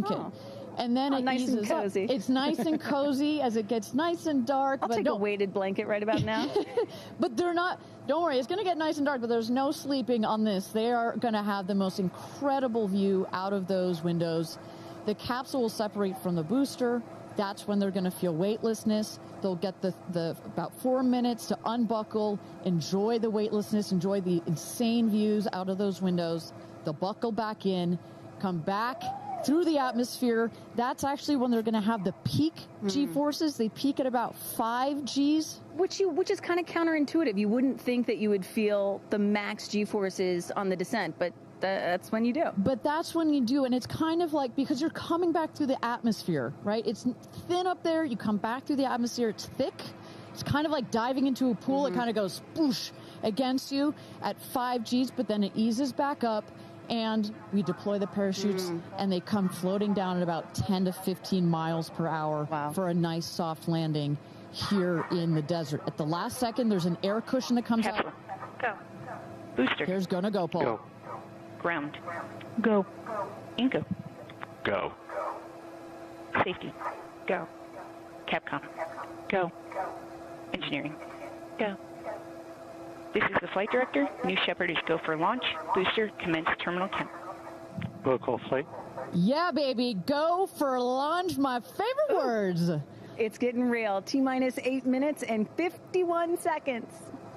blanket. Oh. And then it nice eases and cozy. up. It's nice and cozy as it gets nice and dark. I'll take a weighted blanket right about now. But they're not, don't worry, it's going to get nice and dark, but there's no sleeping on this. They are going to have the most incredible view out of those windows. The capsule will separate from the booster. That's when they're going to feel weightlessness. They'll get the about 4 minutes to unbuckle, enjoy the weightlessness, enjoy the insane views out of those windows. They'll buckle back in, come back through the atmosphere. That's actually when they're going to have the peak G-forces. They peak at about 5 Gs. Which is kind of counterintuitive. You wouldn't think that you would feel the max G-forces on the descent, but that's when you do. But that's when you do, and it's kind of like, because you're coming back through the atmosphere, right? It's thin up there. You come back through the atmosphere. It's thick. It's kind of like diving into a pool. It kind of goes spoosh against you at 5 Gs, but then it eases back up. And we deploy the parachutes, and they come floating down at about 10 to 15 miles per hour for a nice soft landing here in the desert. At the last second, there's an air cushion that comes out. Go. Booster. Here's gonna go, Paul. Go. Ground. Go. Inco. Go. Safety. Go. Capcom. Go. Engineering. Go. This is the flight director. New Shepard is go for launch. Booster, commence terminal count. Protocol flight. Yeah, baby. Go for launch. My favorite words. It's getting real. T-minus 8 minutes and 51 seconds.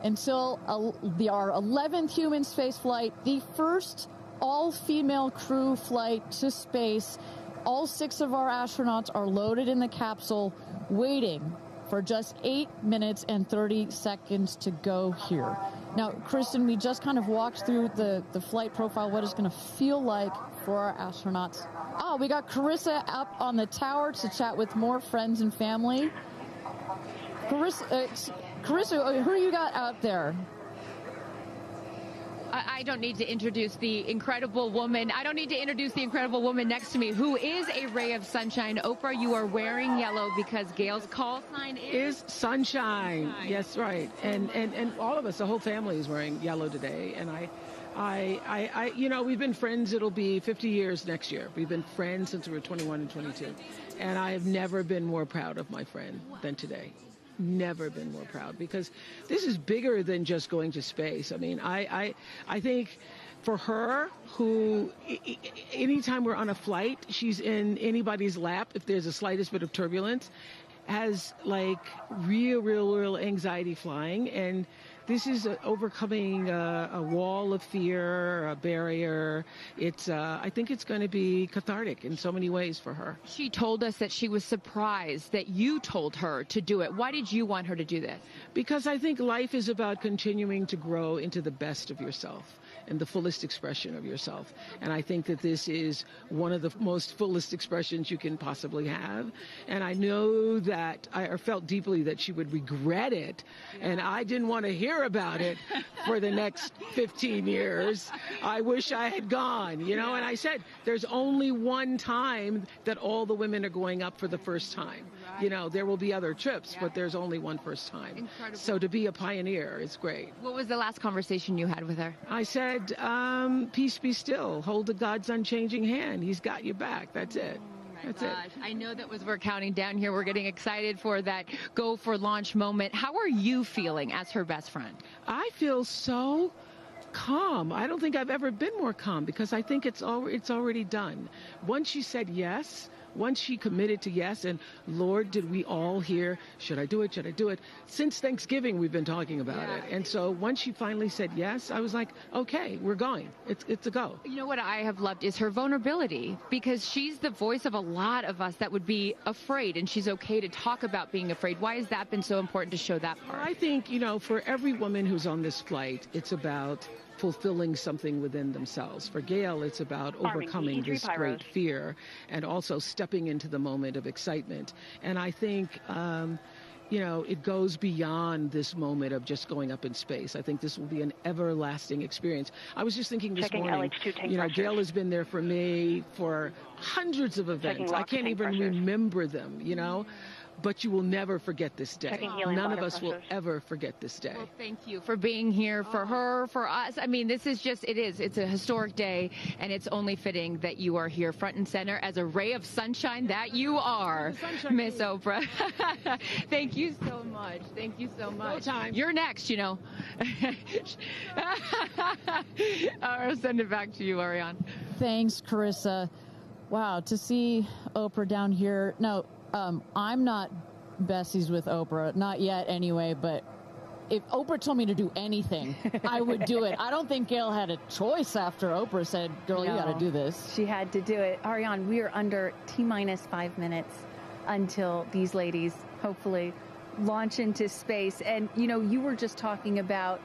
Until our 11th human space flight, the first all-female crew flight to space. All 6 of our astronauts are loaded in the capsule, waiting for just 8 minutes and 30 seconds to go here. Now, Kristen, we just kind of walked through the flight profile, what it's going to feel like for our astronauts. Oh, we got Carissa up on the tower to chat with more friends and family. Carissa, who you got out there? I don't need to introduce the incredible woman. I don't need to introduce the incredible woman next to me, who is a ray of sunshine. Oprah, you are wearing yellow because Gayle's call sign is sunshine. Yes, right. And all of us, the whole family is wearing yellow today. And I, you know, we've been friends. It'll be 50 years next year. We've been friends since we were 21 and 22. And I have never been more proud of my friend than today. Never been more proud, because this is bigger than just going to space. I mean, I think for her, who anytime we're on a flight, she's in anybody's lap if there's the slightest bit of turbulence, has like real anxiety flying. And this is overcoming a wall of fear, a barrier. It's, I think it's going to be cathartic in so many ways for her. She told us that she was surprised that you told her to do it. Why did you want her to do this? Because I think life is about continuing to grow into the best of yourself and the fullest expression of yourself. And I think that this is one of the most fullest expressions you can possibly have. And I know that I felt deeply that she would regret it. And I didn't want to hear about it for the next 15 years. I wish I had gone, you know. And I said, there's only one time that all the women are going up for the first time. You know, there will be other trips, but there's only one first time. Incredible. So to be a pioneer is great. What was the last conversation you had with her? I said, peace be still. Hold the God's unchanging hand. He's got your back. That's it. That's it. I know that as we're counting down here, we're getting excited for that go for launch moment. How are you feeling as her best friend? I feel so calm. I don't think I've ever been more calm, because I think it's already done. Once she said yes, once she committed to yes, and Lord, did we all hear, should I do it, should I do it? Since Thanksgiving, we've been talking about it. And so once she finally said yes, I was like, okay, we're going. It's a go. You know what I have loved is her vulnerability, because she's the voice of a lot of us that would be afraid, and she's okay to talk about being afraid. Why has that been so important to show that part? I think, you know, for every woman who's on this flight, it's about fulfilling something within themselves. For Gayle, it's about overcoming this great fear and also stepping into the moment of excitement. And I think, you know, it goes beyond this moment of just going up in space. I think this will be an everlasting experience. I was just thinking this morning, you know, Gayle has been there for me for hundreds of events. I can't even remember them, you know. but you will never forget this day. Checking helium None of water us will pressures. ever forget this day. Well, thank you for being here, for her, for us. I mean, this is just, it's a historic day, and it's only fitting that you are here front and center as a ray of sunshine that you are, Miss Oprah. Thank you so much. Thank you so much. No time. You're next, you know. I'll send it back to you, Ariane. Thanks, Carissa. Wow, to see Oprah down here. No, I'm not besties with Oprah, not yet anyway, but if Oprah told me to do anything, I would do it. I don't think Gayle had a choice after Oprah said, girl, you got to do this. She had to do it. Ariane, we are under T-minus 5 minutes until these ladies hopefully launch into space. And, you know, you were just talking about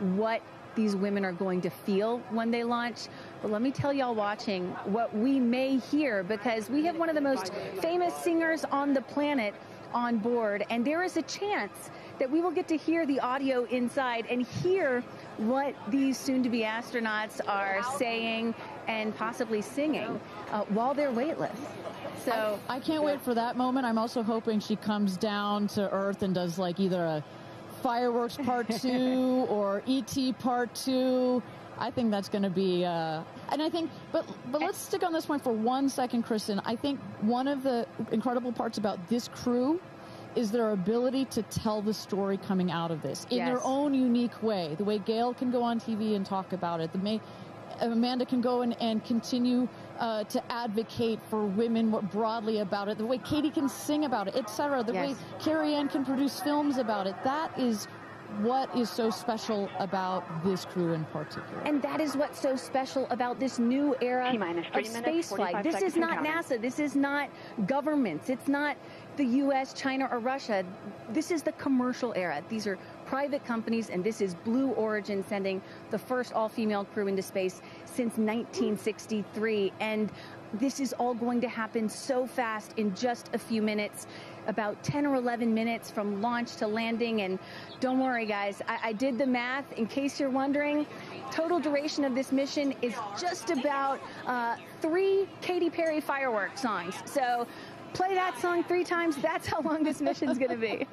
what these women are going to feel when they launch. But let me tell y'all watching what we may hear, because we have one of the most famous singers on the planet on board, and there is a chance that we will get to hear the audio inside and hear what these soon-to-be astronauts are saying and possibly singing while they're weightless. So I can't wait for that moment. I'm also hoping she comes down to Earth and does like either a Fireworks Part 2 or E.T. Part 2. I think that's going to be, and I think, but let's stick on this one for 1 second, Kristen. I think one of the incredible parts about this crew is their ability to tell the story coming out of this in their own unique way. The way Gayle can go on TV and talk about it. Amanda can go and continue to advocate for women more broadly about it. The way Katy can sing about it, etc. The way Kerrianne can produce films about it. That is what is so special about this crew in particular. And that is what's so special about this new era of space flight. This is not NASA. This is not governments. It's not the U.S., China, or Russia. This is the commercial era. These are private companies, and this is Blue Origin sending the first all-female crew into space since 1963. And this is all going to happen so fast in just a few minutes, about 10 or 11 minutes from launch to landing. And don't worry, guys, I did the math. In case you're wondering, total duration of this mission is just about 3 Katy Perry fireworks songs. So play that song 3 times. That's how long this mission's going to be.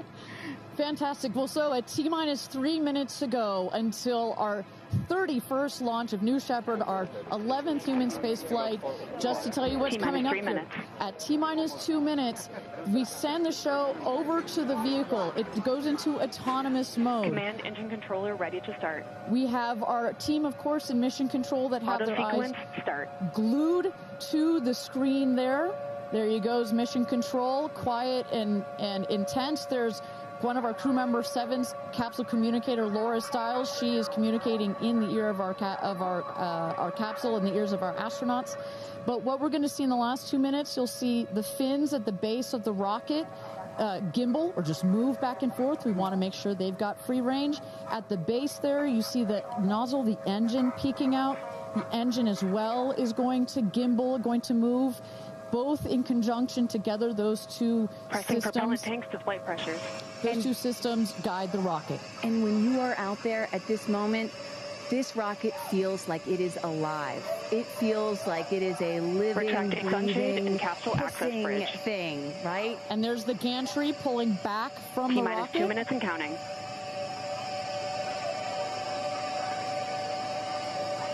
Fantastic. Well, so at T-minus 3 minutes to go until our 31st launch of New Shepard, our 11th human space flight. Just to tell you what's coming up here. At T-minus 2 minutes, we send the show over to the vehicle. It goes into autonomous mode. Command engine controller ready to start. We have our team, of course, in mission control that have their eyes glued to the screen there. There you goes, mission control, quiet and intense. There's one of our crew member 7's capsule communicator, Laura Stiles. She is communicating in the ear of our capsule, in the ears of our astronauts. But what we're going to see in the last 2 minutes, you'll see the fins at the base of the rocket gimbal or just move back and forth. We want to make sure they've got free range. At the base there, you see the nozzle, the engine peeking out. The engine as well is going to gimbal, going to move. Both in conjunction together, those two systems. Propellant tanks to flight pressures. Those two systems guide the rocket. And when you are out there at this moment, this rocket feels like it is alive. It feels like it is a living, breathing, capsule access bridge thing, right? And there's the gantry pulling back from the rocket. T-minus 2 minutes and counting.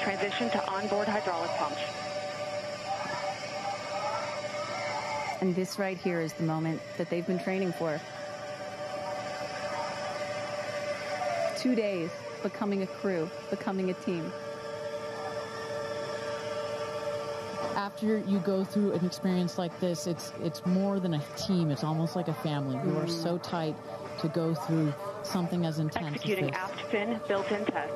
Transition to onboard hydraulic pumps. And this right here is the moment that they've been training for. 2 days, becoming a crew, becoming a team. After you go through an experience like this, it's more than a team. It's almost like a family. You are so tight to go through something as intense Executing as this. aft fin built-in test.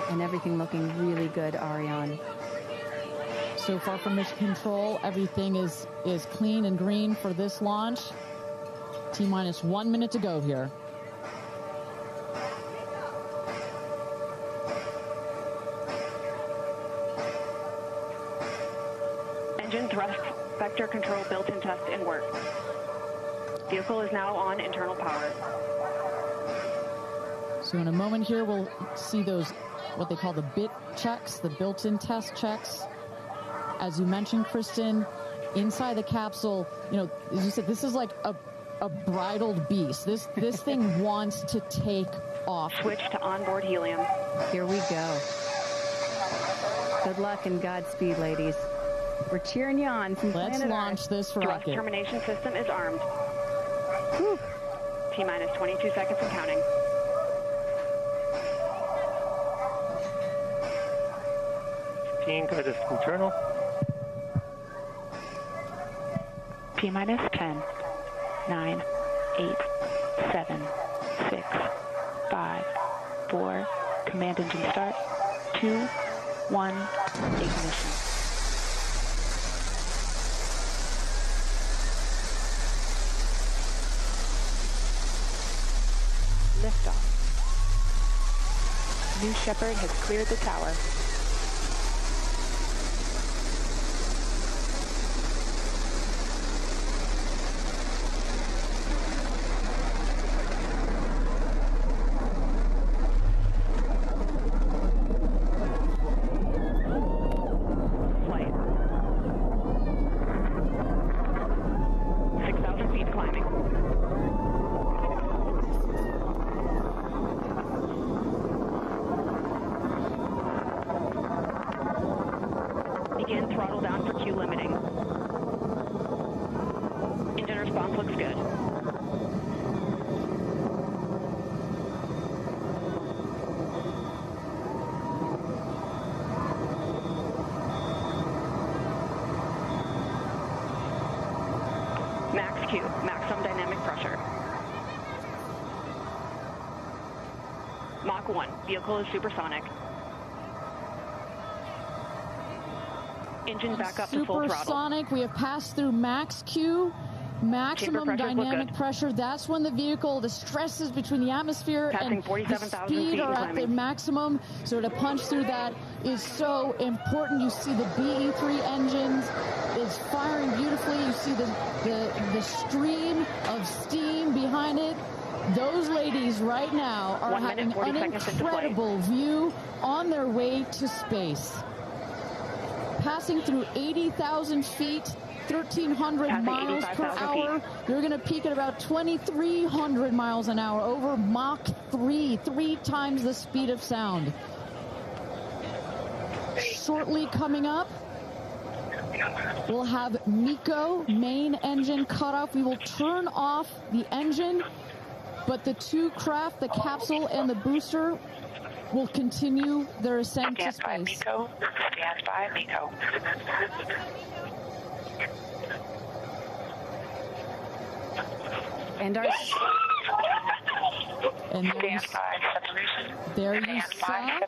And everything looking really good, Ariane. So far from mission control, everything is clean and green for this launch. T-minus 1 minute to go here. Engine thrust vector control built-in test in work. Vehicle is now on internal power. So in a moment here, we'll see those, what they call the bit checks, the built-in test checks. As you mentioned, Kristen, inside the capsule, you know, as you said, this is like a bridled beast. This thing wants to take off. Switch to onboard helium. Here we go. Good luck and Godspeed, ladies. We're cheering you on from Let's planet launch Earth. this Thrust rocket. termination system is armed. Whew. T-minus 22 seconds and counting. Guidance internal. T-minus 10, 9, 8, 7, 6, 5, 4, command engine start, 2, 1, ignition. Liftoff. New Shepard has cleared the tower. Flight. 6,000 feet climbing. Begin throttle down for Q limiting. Engine response looks good. Max Q, maximum dynamic pressure. Mach 1, vehicle is supersonic. Engine back up to full throttle. Supersonic, we have passed through max Q, maximum pressures look dynamic good. pressure. That's when the vehicle, the stresses between the atmosphere Passing and the 47,000 speed feet are and at the climbing. maximum. So to punch through that is so important. You see the BE3 engines is firing beautifully. You see the stream of steam behind it. Those ladies right now are 1 minute, having 40 an seconds into flight. incredible view on their way to space. Passing through 80,000 feet, 1,300 Passing miles per 85,000 hour. You're going to peak at about 2,300 miles an hour over Mach 3, 3 times the speed of sound. Shortly coming up, we'll have MECO, main engine cutoff. We will turn off the engine, but the two craft, the capsule and the booster, will continue their ascent to Stand by, space. MECO. Stand by, MECO. And our And there you saw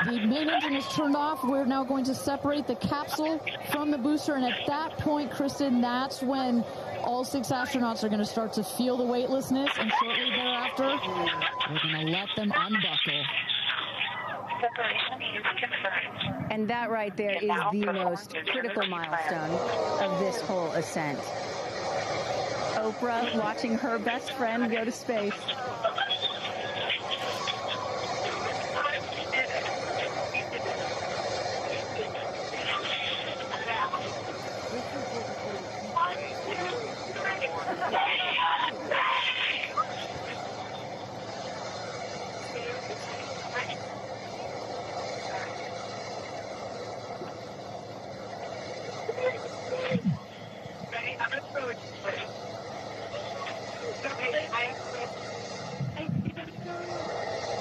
the main engine is turned off. We're now going to separate the capsule from the booster, and at that point, Kristen, that's when all 6 astronauts are going to start to feel the weightlessness, and shortly thereafter, we're going to let them unbuckle. Separation is confirmed. And that right there is the most critical milestone of this whole ascent. Oprah watching her best friend go to space.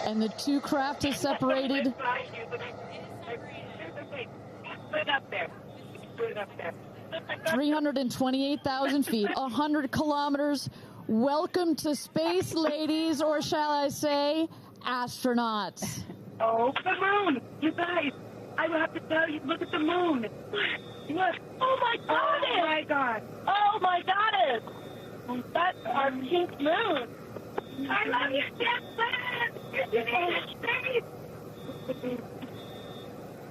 And the two craft is separated. 328,000 feet, 100 kilometers. Welcome to space, ladies, or shall I say, astronauts. Oh, the moon! You guys, I have to tell you, look at the moon. Look. Oh, my God. Oh, my God. Oh, my goddess. That's our pink moon. I love you, Shepard.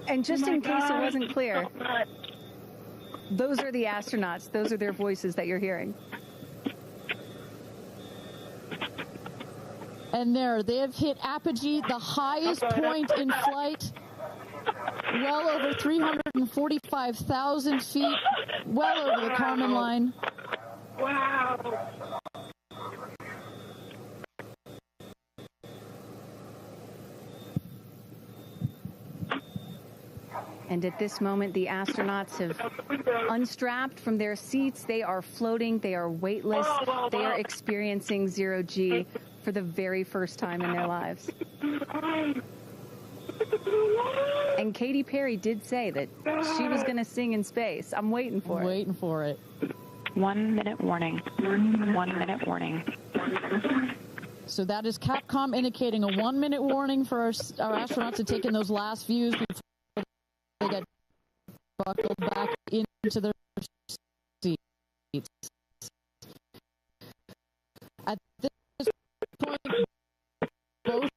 And just in case it wasn't clear, those are the astronauts. Those are their voices that you're hearing. And there, they have hit apogee, the highest point in flight. well over 345,000 feet, well over the Kármán line. Wow. And at this moment, the astronauts have unstrapped from their seats. They are floating. They are weightless. They are experiencing zero G for the very first time in their lives. And Katy Perry did say that she was going to sing in space. I'm waiting for it. Waiting for it. 1 minute warning. 1 minute warning. So that is Capcom indicating a 1 minute warning for our astronauts to take in those last views before they get buckled back into their seats. At this point, both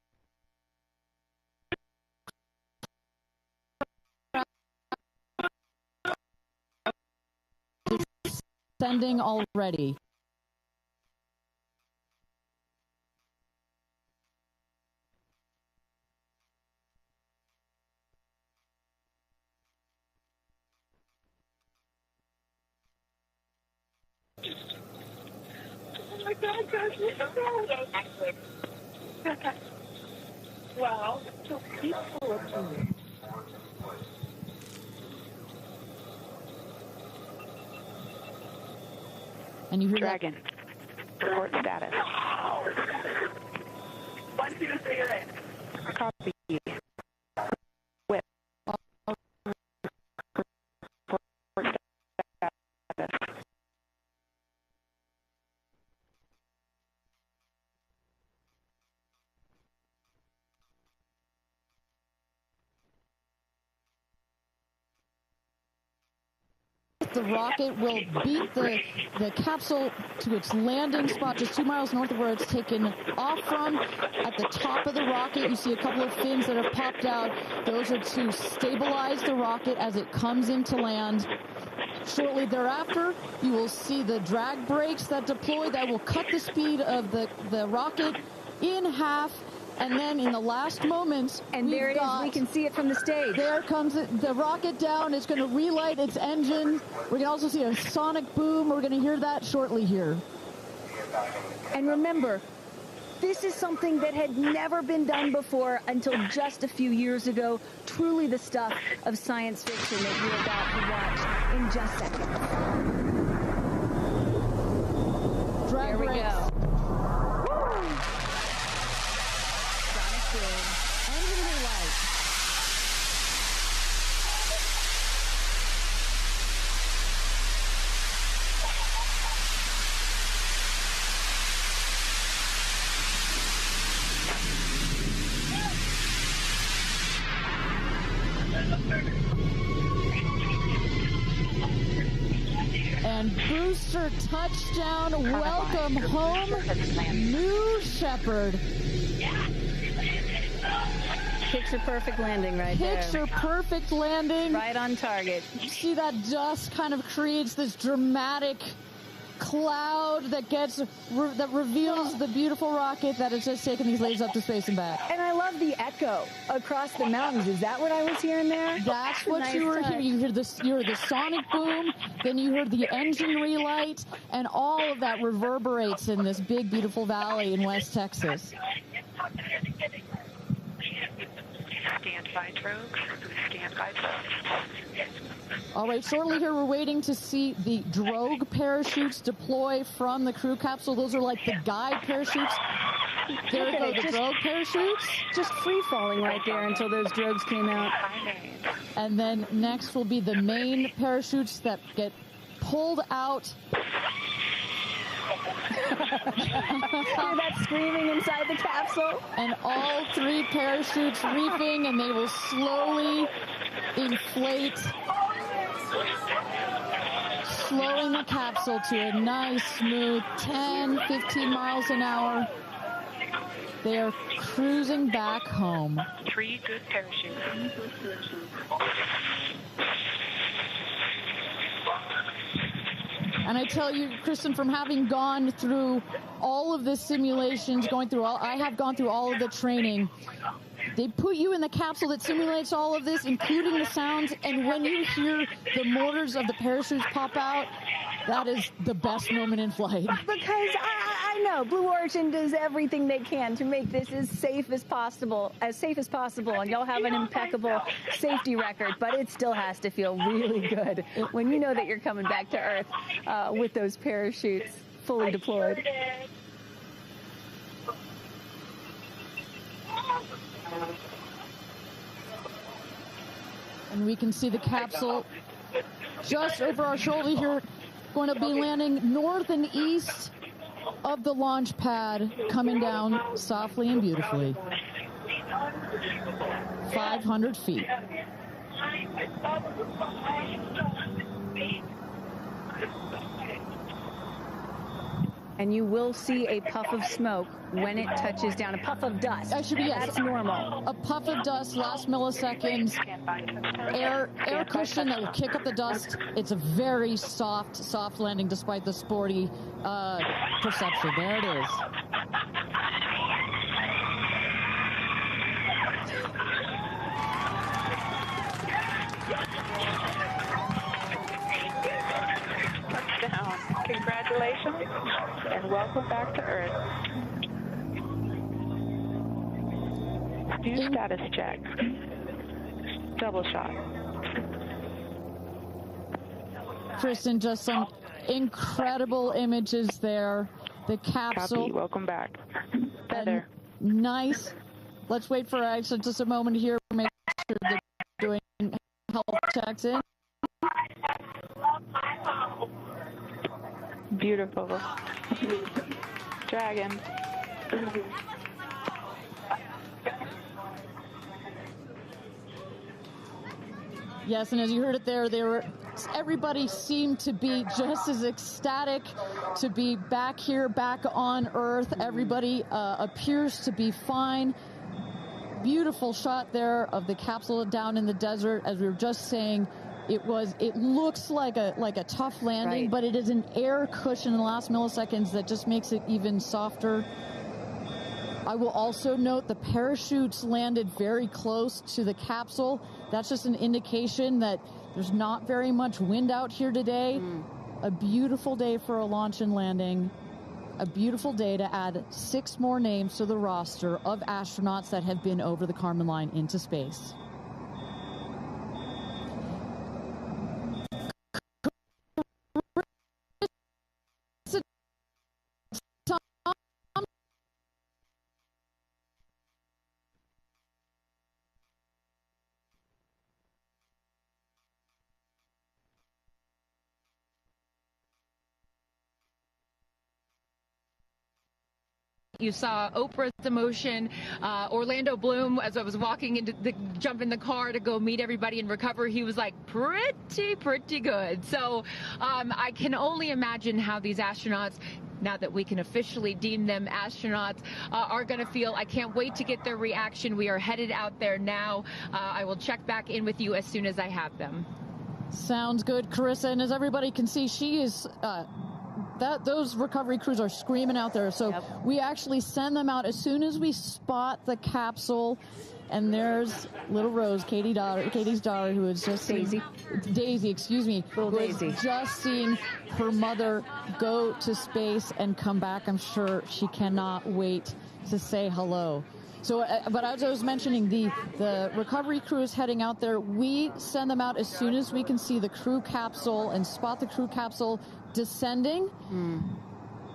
descending already. Oh my God, guys, wow, so peaceful up here. And you hear Dragon. Report status. 1, 2, 3, Copy. Whip. Report status. the rocket will beat the capsule to its landing spot just 2 miles north of where it's taken off from. At the top of the rocket, you see a couple of fins that have popped out. Those are to stabilize the rocket as it comes into land. Shortly thereafter, you will see the drag brakes that deploy that will cut the speed of the rocket in half. And then in the last moments, and there it is. We can see it from the stage. There comes the rocket down. It's going to relight its engine. We're going to also see a sonic boom. We're going to hear that shortly here. And remember, this is something that had never been done before until just a few years ago. Truly the stuff of science fiction that you're about to watch in just seconds. Drag there we brakes. go. Engine relight. And booster touchdown, welcome home, New Shepard. Picture perfect landing right there. Picture perfect landing. Right on target. You see that dust kind of creates this dramatic cloud that reveals the beautiful rocket that has just taken these ladies up to space and back. And I love the echo across the mountains. Is that what I was hearing there? That's what nice you were hearing. You heard the sonic boom, then you heard the engine relight, and all of that reverberates in this big, beautiful valley in West Texas. Stand by drogues. Stand by drogues. All right, shortly here we're waiting to see the drogue parachutes deploy from the crew capsule. Those are like the guide parachutes. There we go, the drogue parachutes. Just free falling right there until those drogues came out. And then next will be the main parachutes that get pulled out. Hear that screaming inside the capsule? And all three parachutes reefing, and they will slowly inflate, slowing the capsule to a nice, smooth 10, 15 miles an hour. They are cruising back home. 3 good parachutes. And I tell you, Kristen, from having gone through all of the simulations, I have gone through all of the training, They put you in the capsule that simulates all of this, including the sounds, and when you hear the motors of the parachutes pop out, that is the best moment in flight. Because I know Blue Origin does everything they can to make this as safe as possible, and y'all have an impeccable safety record, but it still has to feel really good when you know that you're coming back to Earth with those parachutes fully deployed. And we can see the capsule just over our shoulder here, going to be landing north and east of the launch pad, coming down softly and beautifully. 500 feet. And you will see a puff of smoke when it touches down, a puff of dust. Actually, yes. That's normal. A puff of dust, last milliseconds, air cushion that will kick up the dust. It's a very soft landing despite the sporty perception. There it is. Touchdown. Congratulations and welcome back to Earth. Do status check. Double shot. Kristen, just some incredible images there. The capsule. Copy. Welcome back. Feather. Nice. Let's wait for Aisha just a moment here. Make sure they're doing health checks in. Beautiful. Dragon. Yes, and as you heard it there, everybody seemed to be just as ecstatic to be back here, back on Earth. Everybody appears to be fine. Beautiful shot there of the capsule down in the desert. As we were just saying, it looks like a tough landing, right, but it is an air cushion in the last milliseconds that just makes it even softer. I will also note the parachutes landed very close to the capsule. That's just an indication that there's not very much wind out here today. A beautiful day for a launch and landing. A beautiful day to add 6 more names to the roster of astronauts that have been over the Kármán line into space. You saw Oprah's emotion, Orlando Bloom, as I was walking into jump in the car to go meet everybody in recovery, he was like, pretty good. So I can only imagine how these astronauts, now that we can officially deem them astronauts, are going to feel. I can't wait to get their reaction. We are headed out there now. I will check back in with you as soon as I have them. Sounds good, Carissa. And as everybody can see, she is... those recovery crews are screaming out there. So we actually send them out as soon as we spot the capsule. And there's little Rose, Katie's daughter, who is just Daisy, excuse me, who is just seeing her mother go to space and come back. I'm sure she cannot wait to say hello. So, but as I was mentioning, the recovery crew is heading out there. We send them out as soon as we can see the crew capsule and spot the crew capsule descending.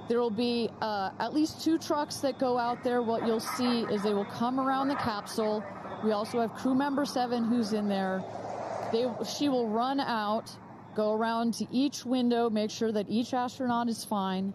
There will be at least 2 trucks that go out there. What you'll see is they will come around the capsule. We also have crew member 7 who's in there. She will run out, go around to each window, make sure that each astronaut is fine,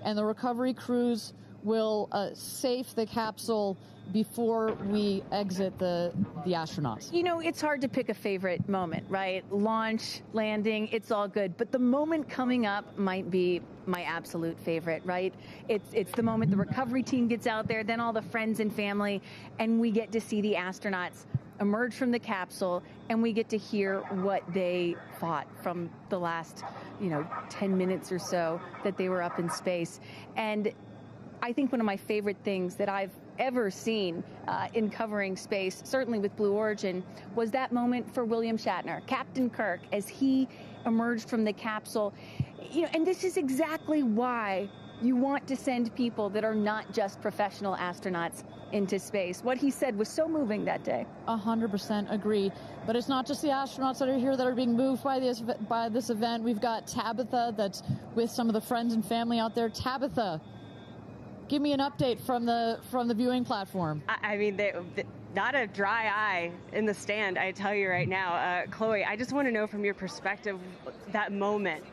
and the recovery crews will safe the capsule before we exit the astronauts. You know, it's hard to pick a favorite moment, right? Launch, landing, it's all good. But the moment coming up might be my absolute favorite, right? It's the moment the recovery team gets out there, then all the friends and family, and we get to see the astronauts emerge from the capsule, and we get to hear what they thought from the last, 10 minutes or so that they were up in space. And I think one of my favorite things that I've ever seen in covering space, certainly with Blue Origin, was that moment for William Shatner, Captain Kirk, as he emerged from the capsule. You know, and this is exactly why you want to send people that are not just professional astronauts into space. What he said was so moving that day. 100% agree. But it's not just the astronauts that are here that are being moved by this event. We've got Tabitha that's with some of the friends and family out there. Tabitha, give me an update from the viewing platform. I mean, not a dry eye in the stand, I tell you right now. Chloe, I just want to know from your perspective, that moment,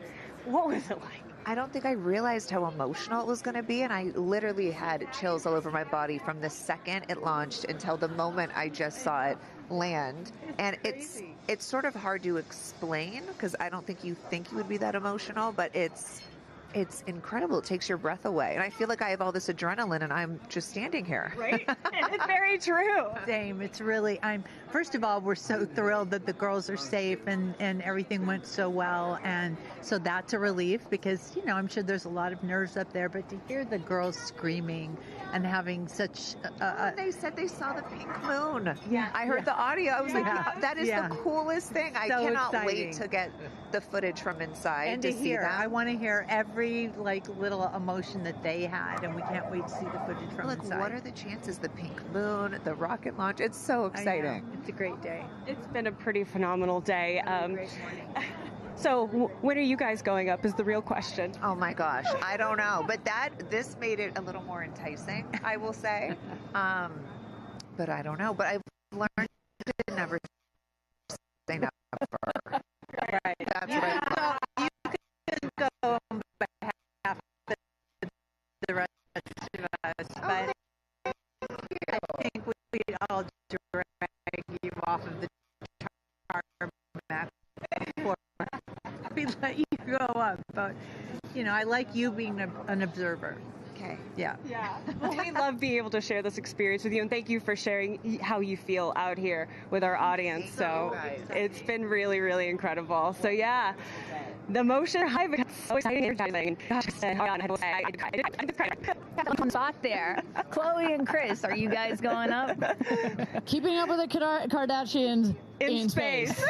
what was it like? I don't think I realized how emotional it was going to be, and I literally had chills all over my body from the second it launched until the moment I just saw it land. And it's sort of hard to explain, because I don't think you would be that emotional, but it's incredible. It takes your breath away. And I feel like I have all this adrenaline and I'm just standing here. Right? It's very true. Same. It's really, first of all, we're so thrilled that the girls are safe and everything went so well. And so that's a relief, because, you know, I'm sure there's a lot of nerves up there, but to hear the girls screaming and having such they said they saw the pink moon. Yeah. I heard the audio. I was like, that is the coolest thing. I So cannot exciting. wait to get the footage from inside And to to see hear, that. I want to hear every little emotion that they had, and we can't wait to see the footage from inside. What are the chances? The pink moon, the rocket launch. It's so exciting. It's a great day. It's been a pretty phenomenal day. Great morning. So when are you guys going up is the real question. Oh my gosh, I don't know. But this made it a little more enticing, I will say. But I don't know. But I've learned to never say never. Right. That's what I So you can go on behalf of the rest of us, but I think we all drag you off of the tarmac before we let you go up. But, you know, I like you being an observer. Okay. Yeah. Yeah. Well, we love being able to share this experience with you, and thank you for sharing how you feel out here with our audience. So it's been really, really incredible. So yeah, the motion high becomes so exciting and energizing. Gosh, One spot there. Chloe and Chris, are you guys going up? Keeping up with the Kardashians in space.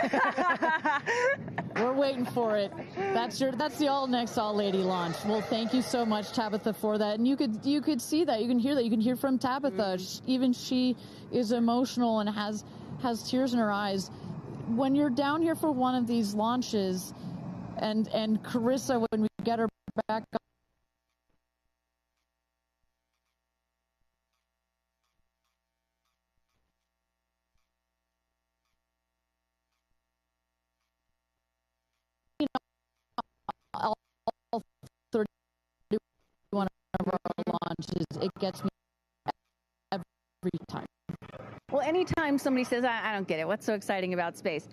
We're waiting for it. That's the all lady launch. Well, thank you so much, Tabitha, for that. And you could see that, you can hear that, you can hear from Tabitha. Even she is emotional and has tears in her eyes. When you're down here for one of these launches, and Carissa, when we get her back up, all 31 of our launches, it gets me every time. Well, anytime somebody says, I don't get it, what's so exciting about space?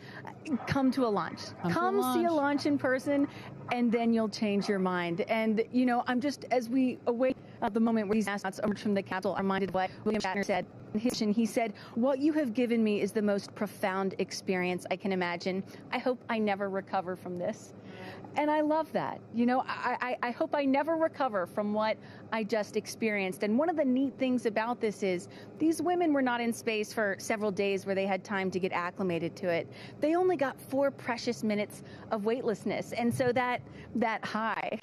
Come to a launch. Come see a launch in person, and then you'll change your mind. And, you know, I'm just, as we await the moment where these astronauts emerge from the capsule, I'm reminded of what William Shatner said in his mission. He said, what you have given me is the most profound experience I can imagine. I hope I never recover from this. And I love that. You know, I hope I never recover from what I just experienced. And one of the neat things about this is these women were not in space for several days where they had time to get acclimated to it. They only got 4 precious minutes of weightlessness. And so that high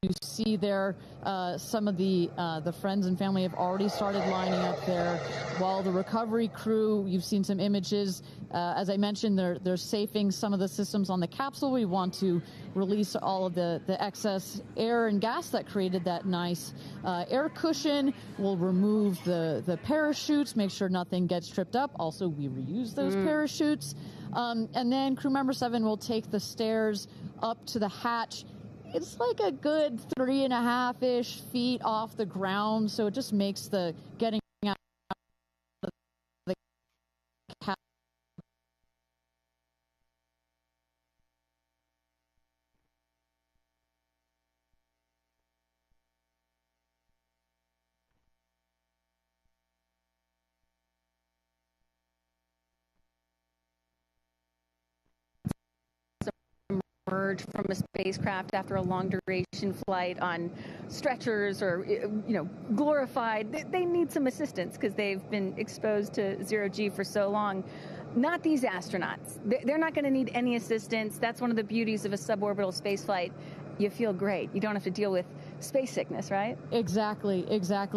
you see there, some of the friends and family have already started lining up there. While the recovery crew, you've seen some images. As I mentioned, they're safing some of the systems on the capsule. We want to release all of the excess air and gas that created that nice air cushion. We'll remove the parachutes, make sure nothing gets tripped up. Also, we reuse those parachutes. And then crew member 7 will take the stairs up to the hatch. It's like a good 3.5-ish feet off the ground, so it just makes the getting out of the capsule emerge from a spacecraft after a long duration flight on stretchers or, glorified. They need some assistance because they've been exposed to zero G for so long. Not these astronauts. They're not going to need any assistance. That's one of the beauties of a suborbital spaceflight. You feel great. You don't have to deal with space sickness, right? Exactly.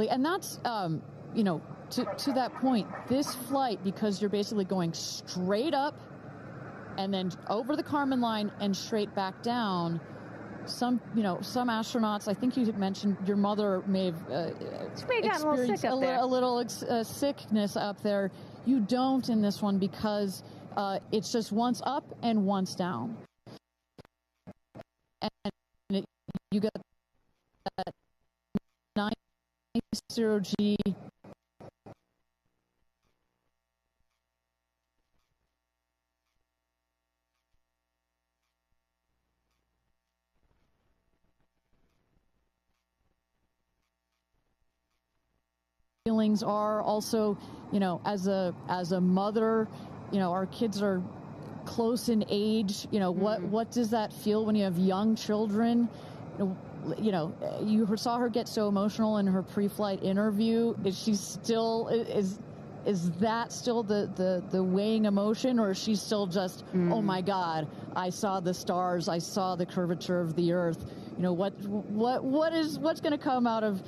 And that's, to that point, this flight, because you're basically going straight up and then over the Kármán line and straight back down. Some astronauts, I think you mentioned your mother may have experienced a little sickness up there. You don't in this one because it's just once up and once down. And you get that nice zero G. Feelings are also, as a mother, our kids are close in age. What does that feel when you have young children? You saw her get so emotional in her pre-flight interview. Is that still the weighing emotion, or is she still just, oh my God, I saw the stars, I saw the curvature of the Earth? What's going to come out of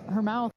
her mouth?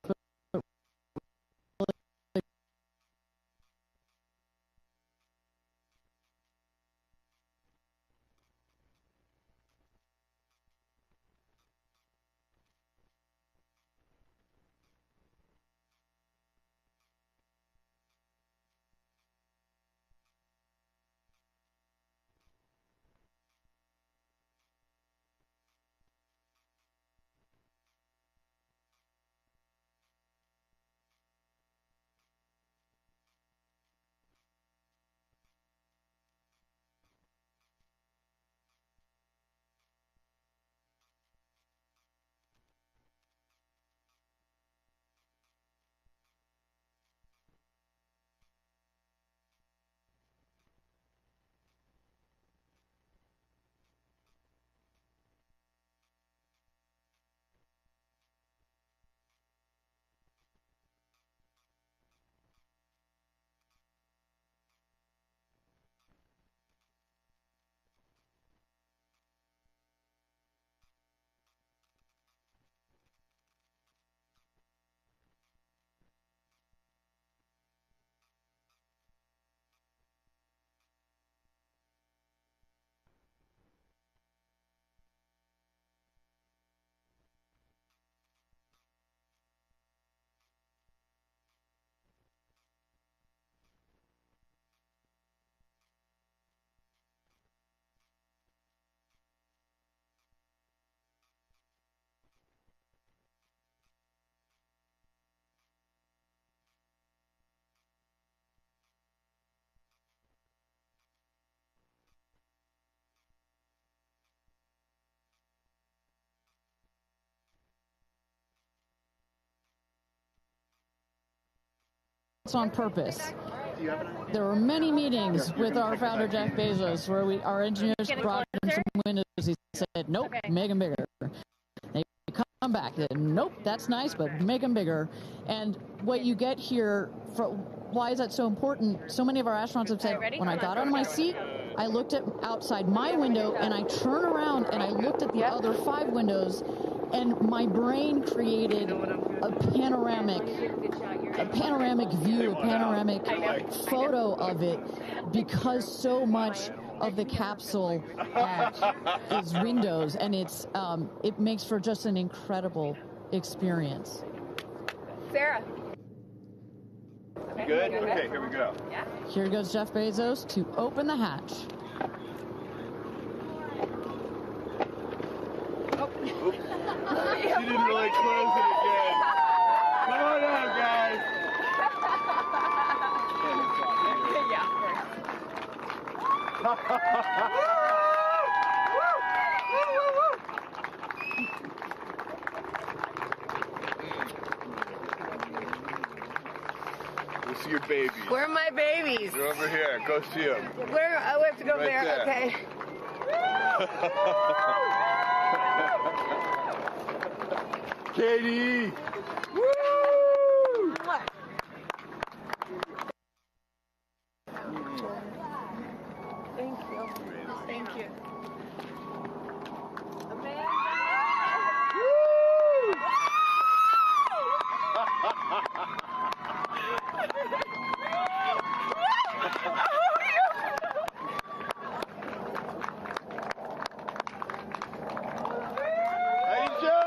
It's on purpose. There were many meetings with our founder, Jeff Bezos, where our engineers brought him some windows. He said, nope, make them bigger. They come back. Nope, that's nice, but make them bigger. And what you get here, why is that so important? So many of our astronauts have said, when I got out of my seat, I looked at outside my window, and I turned around, and I looked at the other 5 windows, and my brain created a panoramic view, a panoramic photo of it, because so much of the capsule is windows, and it makes for just an incredible experience. Sarah. Good? Okay, here we go. Yeah. Here goes Jeff Bezos to open the hatch. She didn't really close it again. Come on out, guys. We'll see your babies. Where are my babies? They're over here. Go see them. Where? Oh, we have to go Right there. there. Okay. Katie! Woo! Thank you. Thank you. Aisha!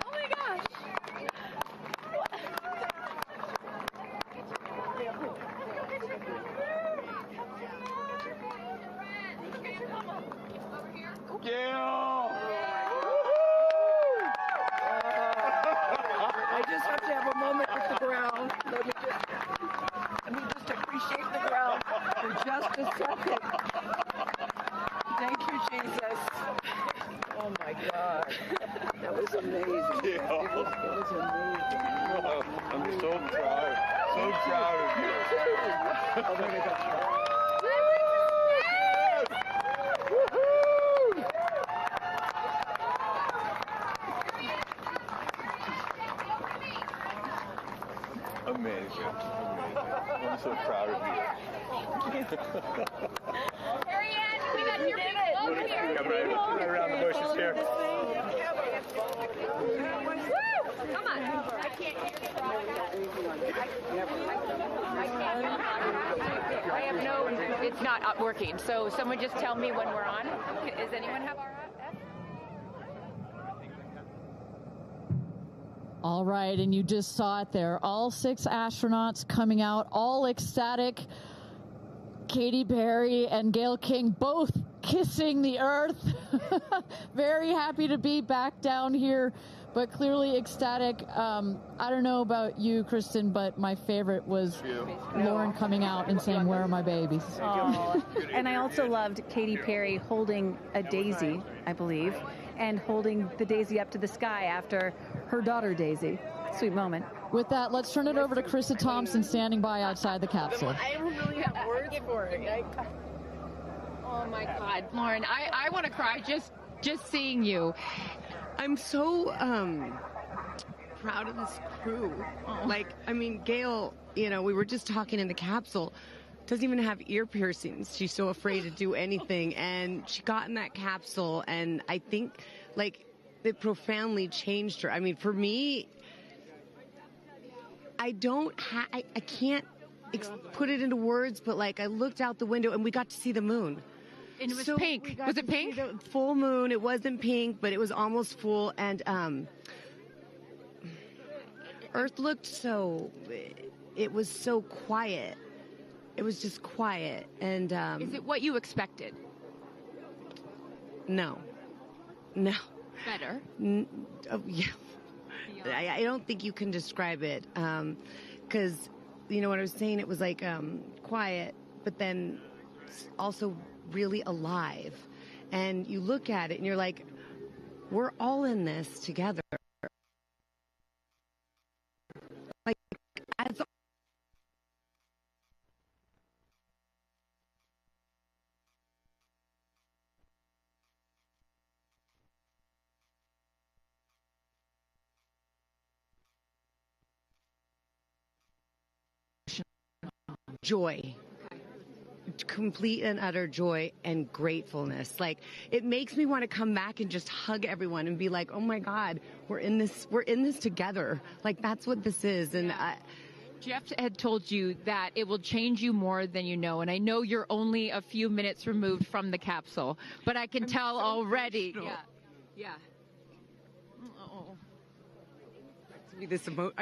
Oh my gosh! Gayle! I just have to have a moment with the ground. Let me just appreciate the ground for just a second. Thank you, Jesus. Oh my God. That was amazing. Gayle. It was amazing. Oh, I'm so proud. So proud of you. Oh my God. Amazing. I'm so proud of you. Kerrianne, we got your big here. Come right around the bushes here. Woo! Come on. I can't I have no, it's not working. So someone just tell me when we're on. Does anyone have our All right, and you just saw it there. All 6 astronauts coming out, all ecstatic. Katy Perry and Gayle King both kissing the earth. Very happy to be back down here, but clearly ecstatic. I don't know about you, Kristen, but my favorite was Lauren coming out and saying, "Where are my babies?" Oh. And I also loved Katy Perry holding a daisy, I believe, and holding the daisy up to the sky after her daughter Daisy. Sweet moment. With that, let's turn it over to Krista Thompson standing by outside the capsule. I don't really have words for it. Oh my God, Lauren, I want to cry just seeing you. I'm so proud of this crew. Like, I mean, Gayle, you know, we were just talking in the capsule, doesn't even have ear piercings. She's so afraid to do anything. And she got in that capsule, and I think, like, it profoundly changed her. I mean, for me, I can't put it into words, but, like, I looked out the window, and we got to see the moon. And it was pink. Was it pink? Full moon. It wasn't pink, but it was almost full. And Earth looked it was so quiet. It was just quiet. And is it what you expected? No. Better. Oh, yeah. I don't think you can describe it. Because, you know what I was saying? It was like quiet, but then also really alive. And you look at it and you're like, we're all in this together. Like, as joy. Complete and utter joy and gratefulness. Like, it makes me want to come back and just hug everyone and be like, oh my God, we're in this together. Like, that's what this is. And Jeff had told you that it will change you more than you know, and I know you're only a few minutes removed from the capsule, but I can tell so already. Yeah. Oh. To be this I'm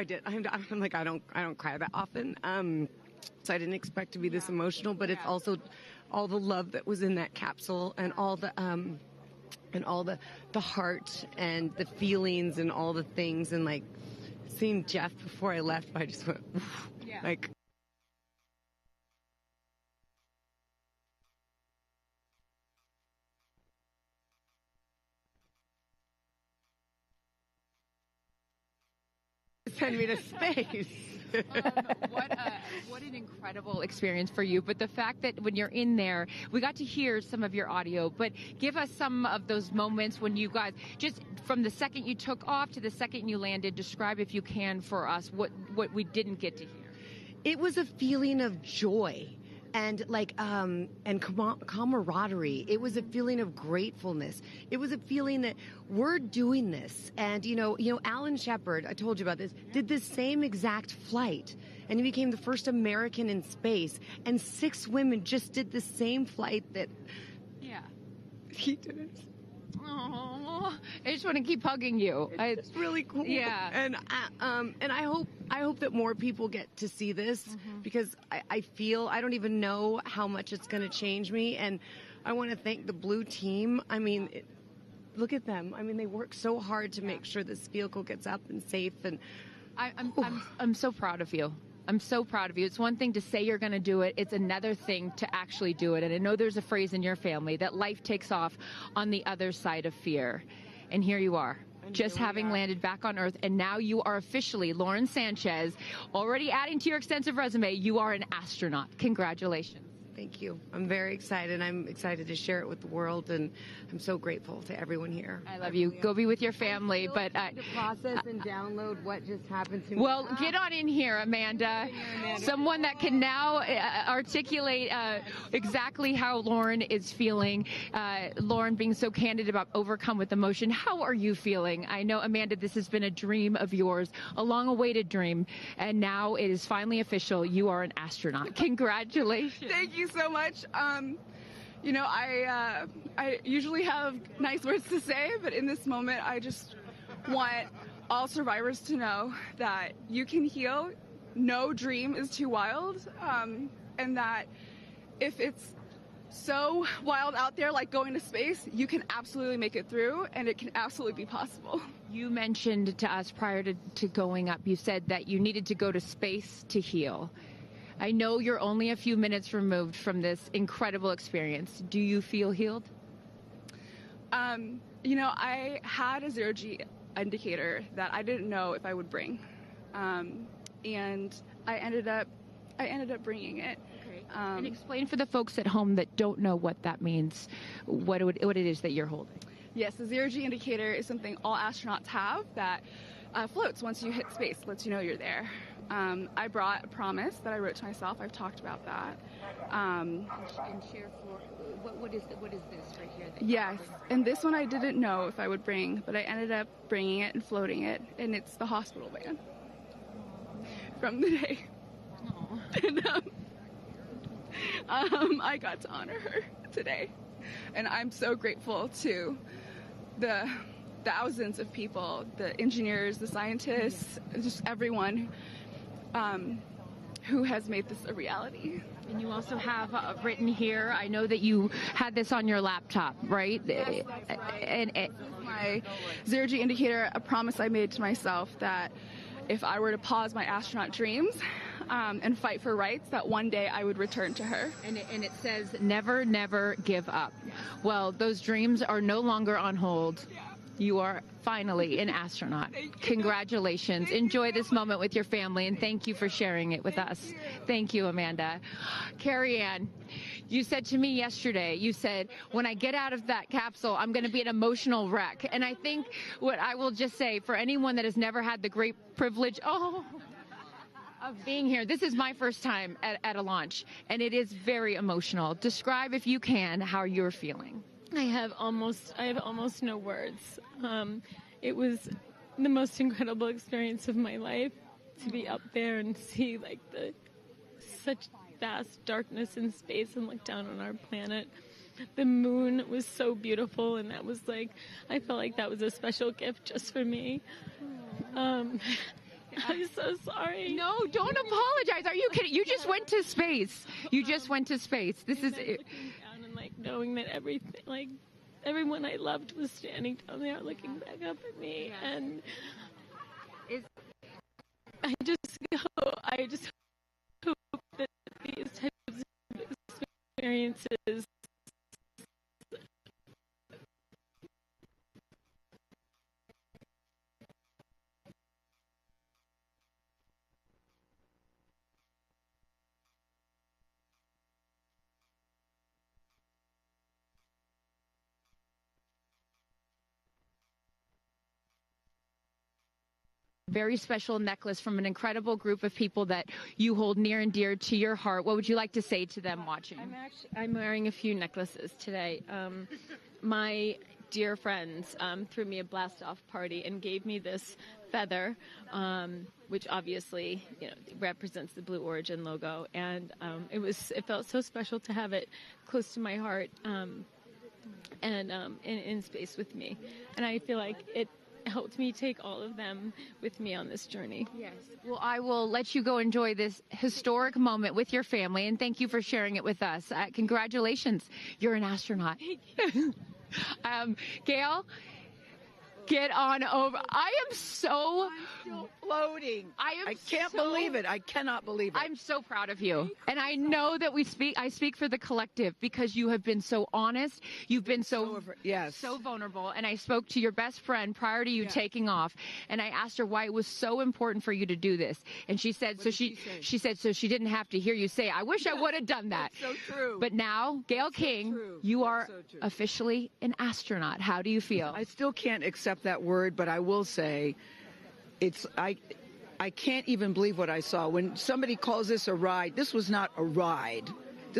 like, I don't cry that often. So I didn't expect to be this emotional, but it's also all the love that was in that capsule and all the heart and the feelings and all the things, and like seeing Jeff before I left, I just went like. send me to space. What an incredible experience for you. But the fact that when you're in there, we got to hear some of your audio, but give us some of those moments when you guys, just from the second you took off to the second you landed, describe if you can for us what we didn't get to hear. It was a feeling of joy and camaraderie. It was a feeling of gratefulness. It was a feeling that we're doing this. And Alan Shepard, I told you about this, did this same exact flight, and he became the first American in space. And 6 women just did the same flight that he did. Oh, I just want to keep hugging you. It's really cool. Yeah. And I hope that more people get to see this, because I feel, I don't even know how much it's going to change me. And I want to thank the Blue team. I mean, look at them. I mean, they work so hard to make sure this vehicle gets up and safe. And I'm so proud of you. I'm so proud of you. It's one thing to say you're going to do it. It's another thing to actually do it. And I know there's a phrase in your family that life takes off on the other side of fear. And here you are, just having landed back on Earth. And now you are officially, Lauren Sanchez, already adding to your extensive resume, you are an astronaut. Congratulations. Thank you. I'm very excited. I'm excited to share it with the world, and I'm so grateful to everyone here. I love you. Go be with your family. But to process and download what just happened to me. Well, get on in here, Amanda. Someone that can now articulate exactly how Lauren is feeling. Lauren being so candid about overcome with emotion. How are you feeling? I know, Amanda, this has been a dream of yours, a long-awaited dream, and now it is finally official. You are an astronaut. Congratulations. Thank you so much. I usually have nice words to say, but in this moment, I just want all survivors to know that you can heal. No dream is too wild, and that if it's so wild out there, like going to space, you can absolutely make it through, and it can absolutely be possible. You mentioned to us prior to going up, you said that you needed to go to space to heal. I know you're only a few minutes removed from this incredible experience. Do you feel healed? I had a zero-G indicator that I didn't know if I would bring, and I ended up bringing it. Okay. And explain for the folks at home that don't know what that means, what it is that you're holding. Yes, the zero-G indicator is something all astronauts have that floats once you hit space, lets you know you're there. I brought a promise that I wrote to myself. I've talked about that. And share for what is this right here? Yes, and this one I didn't know if I would bring, but I ended up bringing it and floating it, and it's the hospital van from the day. And, I got to honor her today, and I'm so grateful to the thousands of people, the engineers, the scientists, just everyone who has made this a reality. And you also have written here, I know that you had this on your laptop, right? Yes, that's right. And this is my zero-G indicator, a promise I made to myself that if I were to pause my astronaut dreams and fight for rights, that one day I would return to her. And it says, never, never give up. Well, those dreams are no longer on hold. You are finally an astronaut. Congratulations. Enjoy this moment with your family, and thank you for sharing it with us. Thank you, Amanda. Kerrianne, you said to me yesterday, you said, when I get out of that capsule, I'm going to be an emotional wreck. And I think what I will just say, for anyone that has never had the great privilege of being here, this is my first time at a launch, and it is very emotional. Describe, if you can, how you're feeling. I have almost no words. It was the most incredible experience of my life to be up there and see such vast darkness in space and look down on our planet. The moon was so beautiful, and that was I felt like that was a special gift just for me. I'm so sorry. No, don't apologize. Are you kidding? You just went to space. You just went to space. This is it. Knowing that everyone I loved was standing down there looking back up at me, and I just hope that these types of experiences very special necklace from an incredible group of people that you hold near and dear to your heart. What would you like to say to them watching? I'm wearing a few necklaces today. My dear friends threw me a blast-off party and gave me this feather, which obviously, represents the Blue Origin logo, and it felt so special to have it close to my heart and in space with me, and I feel like it helped me take all of them with me on this journey. Yes. Well, I will let you go enjoy this historic moment with your family, and thank you for sharing it with us. Congratulations, you're an astronaut. Gayle, get on over. I'm still floating. I can't believe it. I cannot believe it. I'm so proud of you. And I know that I speak for the collective because you have been so honest. You've been so vulnerable. And I spoke to your best friend prior to you taking off. And I asked her why it was so important for you to do this. And she said, she said, so she didn't have to hear you say, I wish I would have done that. That's so true. But now, Gayle King, you are officially an astronaut. How do you feel? I still can't accept that word, but I will say I can't even believe what I saw. When somebody calls this a ride, this was not a ride.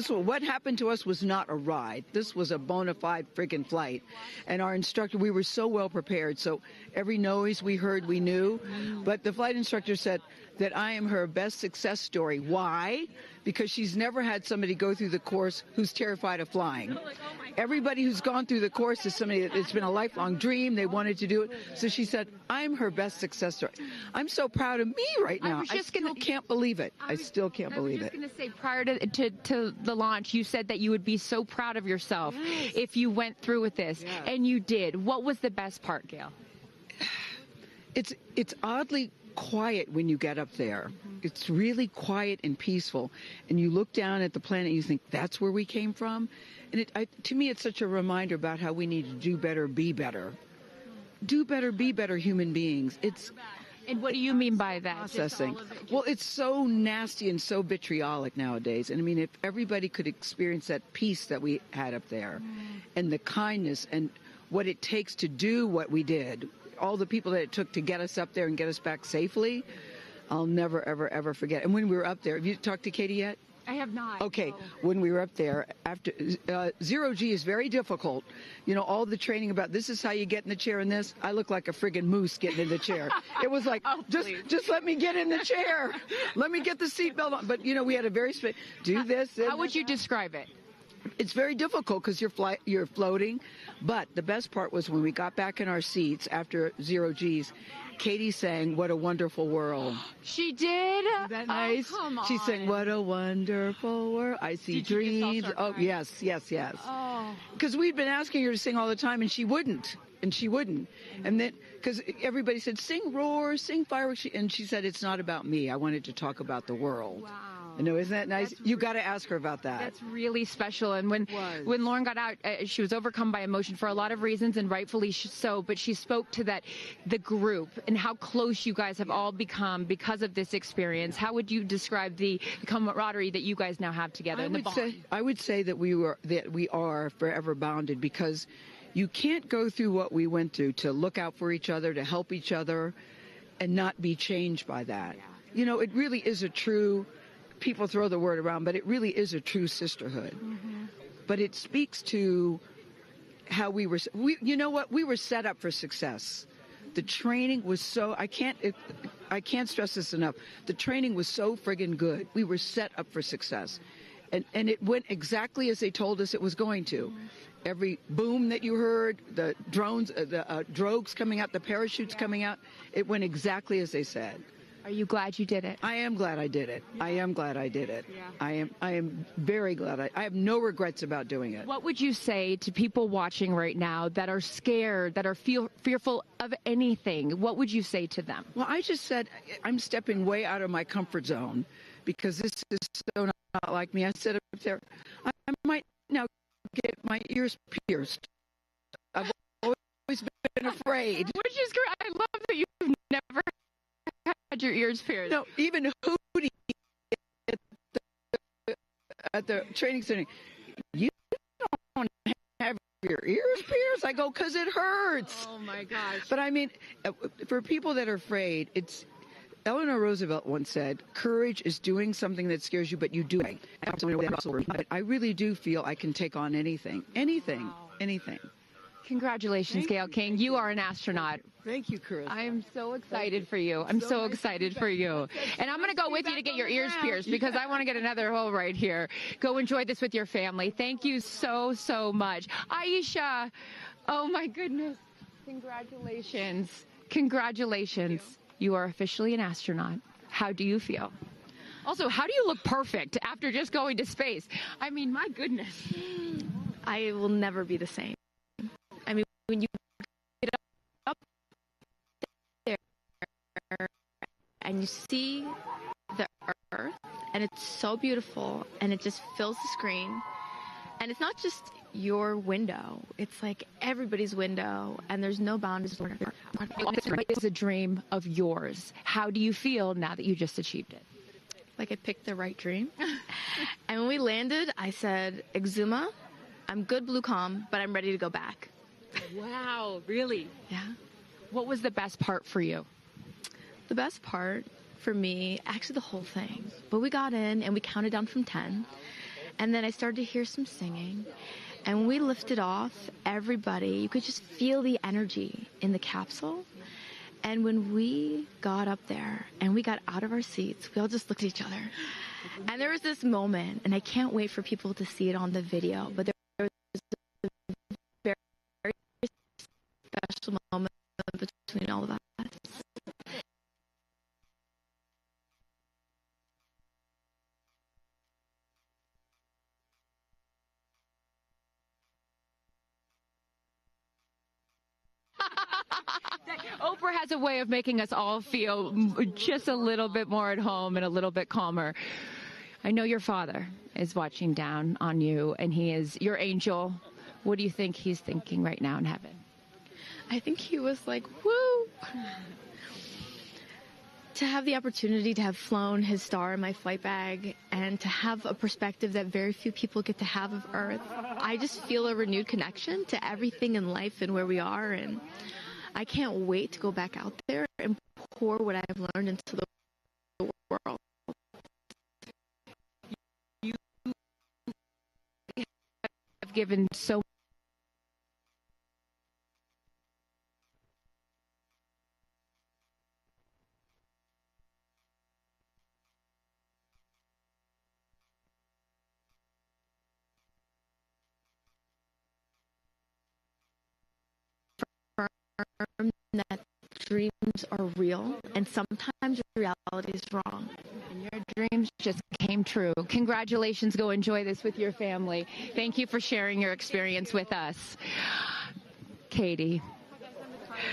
What happened to us was not a ride. This was a bona fide friggin' flight. And our instructor, we were so well prepared. So every noise we heard, we knew. But the flight instructor said that I am her best success story. Why? Because she's never had somebody go through the course who's terrified of flying. Everybody who's gone through the course is somebody that it's been a lifelong dream. They wanted to do it. So she said, I'm her best success story. I'm so proud of me right now. I still can't believe it. I still can't believe it. I was just going to say, prior to the launch, you said that you would be so proud of yourself if you went through with this. Yes. And you did. What was the best part, Gayle? It's oddly quiet when you get up there. It's really quiet and peaceful. And you look down at the planet and you think, that's where we came from? And to me, it's such a reminder about how we need to do better, be better. Do better, be better human beings. And what do you mean by that? Processing. Well, it's so nasty and so vitriolic nowadays. And I mean, if everybody could experience that peace that we had up there and the kindness and what it takes to do what we did, all the people that it took to get us up there and get us back safely, I'll never, ever, ever forget. And when we were up there, have you talked to Katy yet? I have not. Okay, when we were up there, after zero G is very difficult. You know, all the training about this is how you get in the chair and this. I look like a friggin' moose getting in the chair. It was like, just let me get in the chair. Let me get the seatbelt on. But, you know, we had a very do this. How would you describe it? It's very difficult because you're floating. But the best part was when we got back in our seats after zero Gs, Katy sang "What a Wonderful World." She did? Nice. Oh, come on. She sang "What a Wonderful World." I see dreams. Oh, yes. Oh. Because we'd been asking her to sing all the time, and she wouldn't. And then, because everybody said, sing roar, sing fireworks. And she said, it's not about me. I wanted to talk about the world. Wow. I know, isn't that nice? You got to ask her about that. That's really special. And when Lauren got out, she was overcome by emotion for a lot of reasons, and rightfully so. But she spoke to the group and how close you guys have all become because of this experience. How would you describe the camaraderie that you guys now have together? I would say that we are forever bonded, because you can't go through what we went through to look out for each other, to help each other, and not be changed by that. Yeah. You know, it really is a true. People throw the word around, but it really is a true sisterhood. Mm-hmm. But it speaks to how we were set up for success. The training was so, I can't stress this enough. The training was so friggin' good. We were set up for success. And it went exactly as they told us it was going to. Mm-hmm. Every boom that you heard, the drones, the drogues coming out, the parachutes coming out, it went exactly as they said. Are you glad you did it? I am glad I did it. Yeah. I am glad I did it. Yeah. I am very glad. I have no regrets about doing it. What would you say to people watching right now that are scared, that are fearful of anything? What would you say to them? Well, I just said I'm stepping way out of my comfort zone, because this is so not like me. I said up there, I might now get my ears pierced. I've always been afraid. Which is great. I love that you've never had your ears pierced. No, even Hootie at the training center, you don't have your ears pierced? I go, because it hurts. Oh, my gosh. But I mean, for people that are afraid, Eleanor Roosevelt once said, courage is doing something that scares you, but you do it. But I really do feel I can take on anything. Anything. Congratulations, Gayle King. You are an astronaut. Thank you, Chris. I am so excited for you. I'm so excited for you. And I'm going to go with you to get your ears pierced because I want to get another hole right here. Go enjoy this with your family. Thank you so, so much. Aisha, oh my goodness. Congratulations. Congratulations. You are officially an astronaut. How do you feel? Also, how do you look perfect after just going to space? I mean, my goodness. I will never be the same. I mean, when you get up there and you see the Earth, and it's so beautiful, and it just fills the screen, and it's not just your window, it's like everybody's window, and there's no boundaries. It's a dream of yours. How do you feel now that you just achieved it? Like I picked the right dream. And when we landed, I said, Exuma, I'm good, Blue Calm, but I'm ready to go back. Wow, really? Yeah. What was the best part for you? The best part for me, actually the whole thing. But we got in and we counted down from 10. And then I started to hear some singing. And when we lifted off, everybody, you could just feel the energy in the capsule. And when we got up there and we got out of our seats, we all just looked at each other. And there was this moment, and I can't wait for people to see it on the video, but there was a very, very special moment between all of us. Oprah has a way of making us all feel just a little bit more at home and a little bit calmer. I know your father is watching down on you, and he is your angel. What do you think he's thinking right now in heaven? I think he was like, woo! To have the opportunity to have flown his star in my flight bag and to have a perspective that very few people get to have of Earth, I just feel a renewed connection to everything in life and where we are, and I can't wait to go back out there and pour what I've learned into the world. You have given so that dreams are real, and sometimes reality is wrong. And your dreams just came true. Congratulations. Go enjoy this with your family. Thank you for sharing your experience with us. Katie.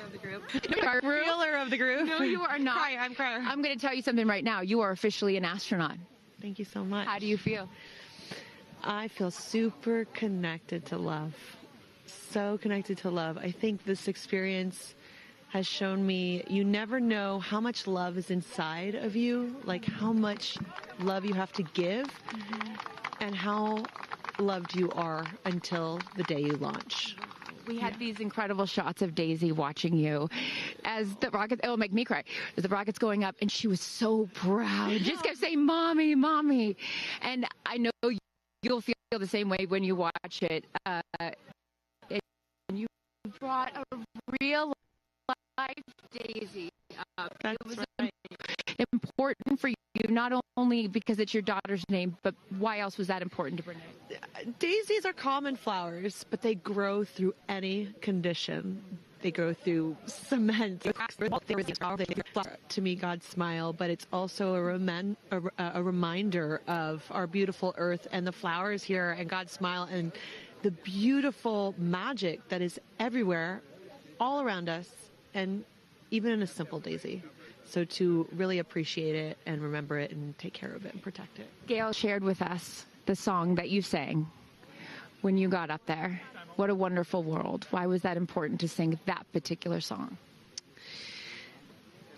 Of the group. Reeler of the group. No, you are not. I'm crier. I'm going to tell you something right now. You are officially an astronaut. Thank you so much. How do you feel? I feel super connected to love. So connected to love. I think this experience has shown me you never know how much love is inside of you, like how much love you have to give, and how loved you are until the day you launch. We had these incredible shots of Daisy watching you as the rocket, it'll make me cry, as the rocket's going up, and she was so proud. Just kept saying, Mommy, Mommy. And I know you'll feel the same way when you watch it. And you brought a real life Daisy up. It was important for you, not only because it's your daughter's name, but why else was that important to Brene? Daisies are common flowers, but they grow through any condition. They grow through cement. To me, God's smile, but it's also a reminder of our beautiful earth and the flowers here and God's smile and the beautiful magic that is everywhere, all around us, and even in a simple daisy. So to really appreciate it and remember it and take care of it and protect it. Gayle shared with us the song that you sang when you got up there. What a wonderful world. Why was that important to sing that particular song?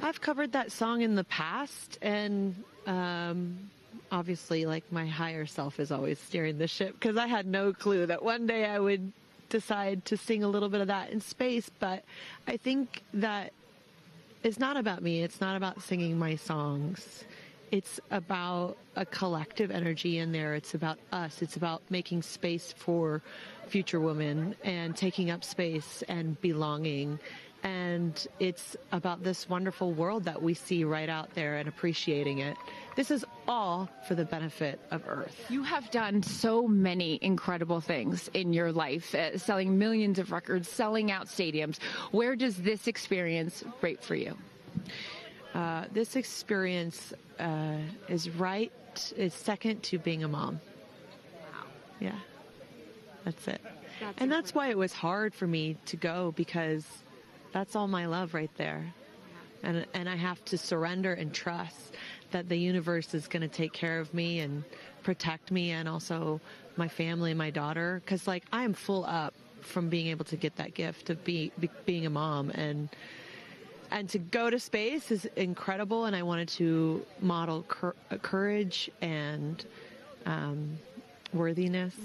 I've covered that song in the past, and obviously, like, my higher self is always steering the ship, because I had no clue that one day I would decide to sing a little bit of that in space. But I think that it's not about me. It's not about singing my songs. It's about a collective energy in there. It's about us. It's about making space for future women and taking up space and belonging. And it's about this wonderful world that we see right out there and appreciating it. This is all for the benefit of Earth. You have done so many incredible things in your life, selling millions of records, selling out stadiums. Where does this experience rate for you? This experience is second to being a mom. Wow. Yeah, that's it. That's why it was hard for me to go, because that's all my love right there. And I have to surrender and trust that the universe is going to take care of me and protect me, and also my family and my daughter. Because, like, I am full up from being able to get that gift of being a mom. And to go to space is incredible, and I wanted to model courage and worthiness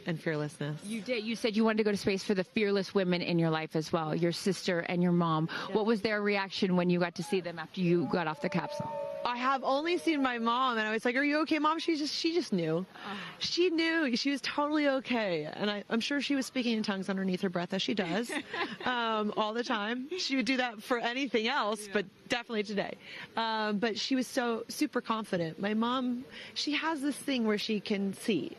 and fearlessness. You did. You said you wanted to go to space for the fearless women in your life as well, your sister and your mom. Yeah. What was their reaction when you got to see them after you got off the capsule? I have only seen my mom, and I was like, "Are you okay, Mom?" She just knew. She knew. She was totally okay. And I'm sure she was speaking in tongues underneath her breath, as she does all the time. She would do that for anything else, but definitely today. But she was so super confident. My mom, she has this thing where she can see.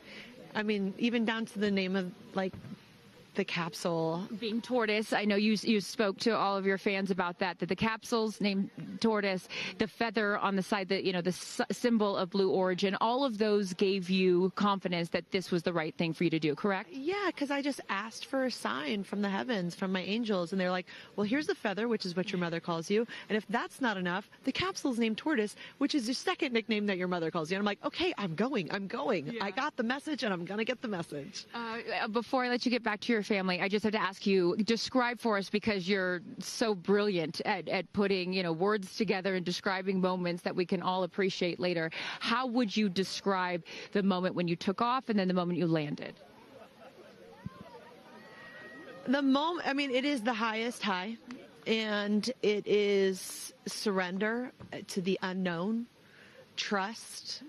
I mean, even down to the name of, like, the capsule being tortoise. I know you spoke to all of your fans about that the capsule's named tortoise, the feather on the side, the symbol of Blue Origin, all of those gave you confidence that this was the right thing for you to do, correct? Yeah, because I just asked for a sign from the heavens, from my angels, and they're like, well, here's the feather, which is what your mother calls you, and if that's not enough, the capsule's named Tortoise, which is your second nickname that your mother calls you. And I'm like, okay, I'm going. Yeah. I got the message, and I'm gonna get the message. Before I let you get back to your family, I just have to ask you, describe for us, because you're so brilliant at putting, words together and describing moments that we can all appreciate later. How would you describe the moment when you took off and then the moment you landed? The moment, I mean, it is the highest high, and it is surrender to the unknown, trust,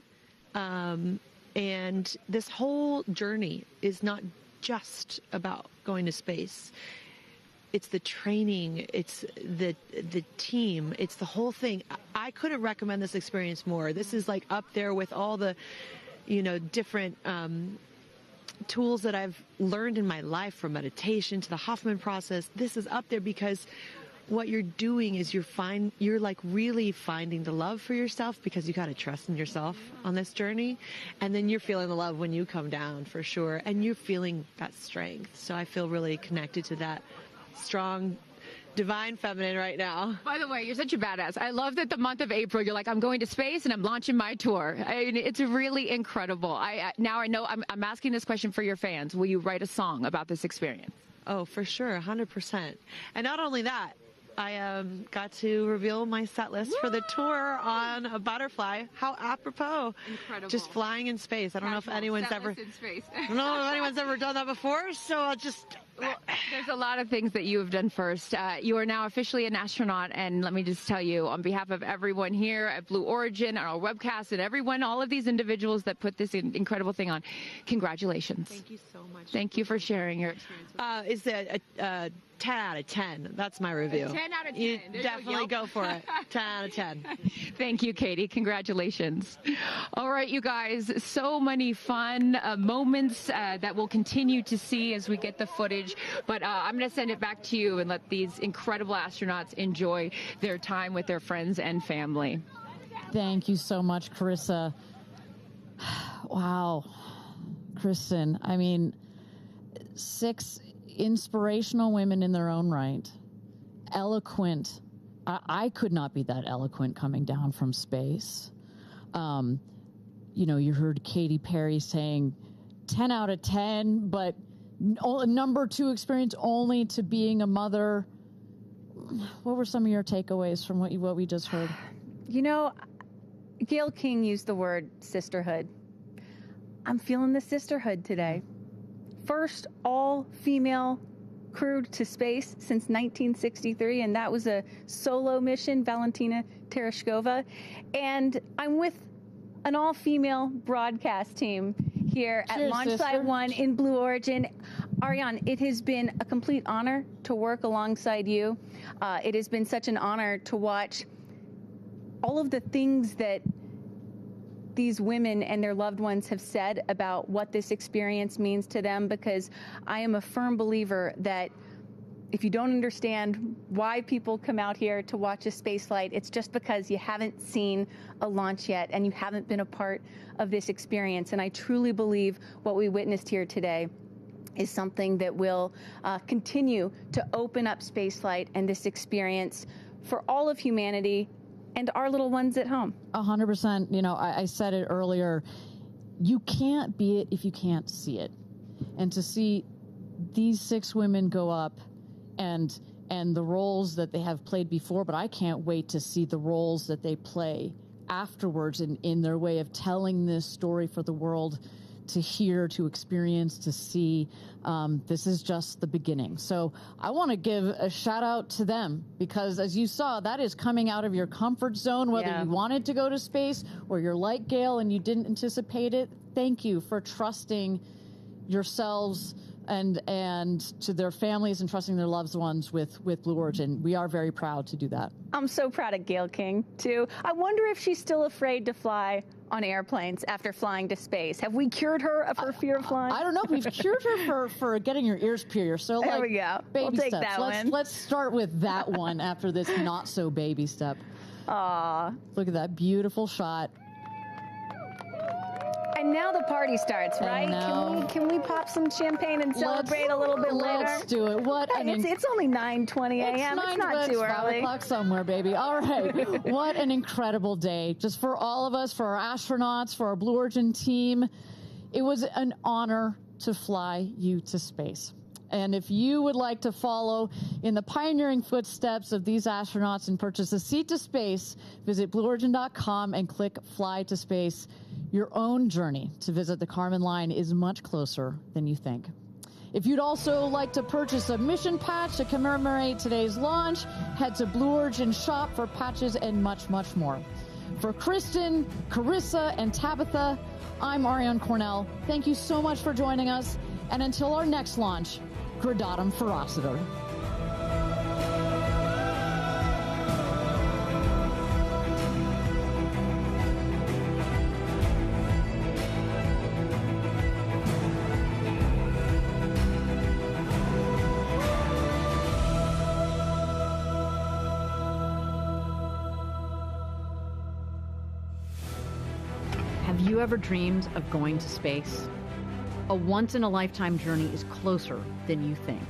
and this whole journey is not just about going to space. It's the training, it's the team, it's the whole thing. I couldn't recommend this experience more. This is like up there with all the, different tools that I've learned in my life, from meditation to the Hoffman process. This is up there because what you're doing is you're like really finding the love for yourself, because you got to trust in yourself on this journey. And then you're feeling the love when you come down, for sure. And you're feeling that strength. So I feel really connected to that strong, divine feminine right now. By the way, you're such a badass. I love that the month of April, you're like, I'm going to space and I'm launching my tour. It's really incredible. Now I know I'm asking this question for your fans. Will you write a song about this experience? Oh, for sure. 100%. And not only that, I got to reveal my set list for the tour on a butterfly. How apropos. Incredible. Just flying in space. I don't know if anyone's ever done that before, so I'll just... Well, there's a lot of things that you have done first. You are now officially an astronaut, and let me just tell you, on behalf of everyone here at Blue Origin, our webcast, and everyone, all of these individuals that put this incredible thing on, congratulations. Thank you so much. Thank you for sharing your experience. Is it a 10 out of 10? That's my review. 10 out of 10. You definitely go for it. 10 out of 10. Thank you, Katy. Congratulations. All right, you guys, so many fun moments that we'll continue to see as we get the footage. But I'm going to send it back to you and let these incredible astronauts enjoy their time with their friends and family. Thank you so much, Carissa. Wow. Kristen, I mean, 6 inspirational women in their own right. Eloquent. I could not be that eloquent coming down from space. You heard Katy Perry saying 10 out of 10, but number 2 experience only to being a mother. What were some of your takeaways from what we just heard? Gayle King used the word sisterhood. I'm feeling the sisterhood today. first all-female crew to space since 1963, and that was a solo mission, Valentina Tereshkova. And I'm with an all-female broadcast team here at Launch Site 1 in Blue Origin. Ariane, it has been a complete honor to work alongside you. It has been such an honor to watch all of the things that these women and their loved ones have said about what this experience means to them, because I am a firm believer that if you don't understand why people come out here to watch a space flight, it's just because you haven't seen a launch yet and you haven't been a part of this experience. And I truly believe what we witnessed here today is something that will continue to open up spaceflight and this experience for all of humanity and our little ones at home. 100%. You know, I said it earlier, you can't be it if you can't see it. And to see these 6 women go up and the roles that they have played before, but I can't wait to see the roles that they play afterwards in their way of telling this story for the world to hear, to experience, to see. This is just the beginning. So I want to give a shout out to them, because as you saw, that is coming out of your comfort zone, whether you wanted to go to space or you're like Gayle and you didn't anticipate it. Thank you for trusting yourselves and to their families and trusting their loved ones with Blue Origin. We are very proud to do that. I'm so proud of Gayle King, too. I wonder if she's still afraid to fly on airplanes after flying to space. Have we cured her of her fear of flying? I don't know. We've cured her for getting your ears pierced. So there we go. Baby we'll take steps. That one. Let's start with that one after this not so baby step. Aw. Look at that beautiful shot. And now the party starts, right? Can we pop some champagne and celebrate a little bit later? Let's do it. It's only 9:20 a.m. It's not too early. 5 o'clock somewhere, baby. All right. What an incredible day. Just for all of us, for our astronauts, for our Blue Origin team. It was an honor to fly you to space. And if you would like to follow in the pioneering footsteps of these astronauts and purchase a seat to space, visit BlueOrigin.com and click Fly to Space. Your own journey to visit the Kármán line is much closer than you think. If you'd also like to purchase a mission patch to commemorate today's launch, head to Blue Origin shop for patches and much, much more. For Kristen, Carissa, and Tabitha, I'm Ariane Cornell. Thank you so much for joining us. And until our next launch, Gradatum Ferociter. Have you ever dreamed of going to space? A once-in-a-lifetime journey is closer than you think.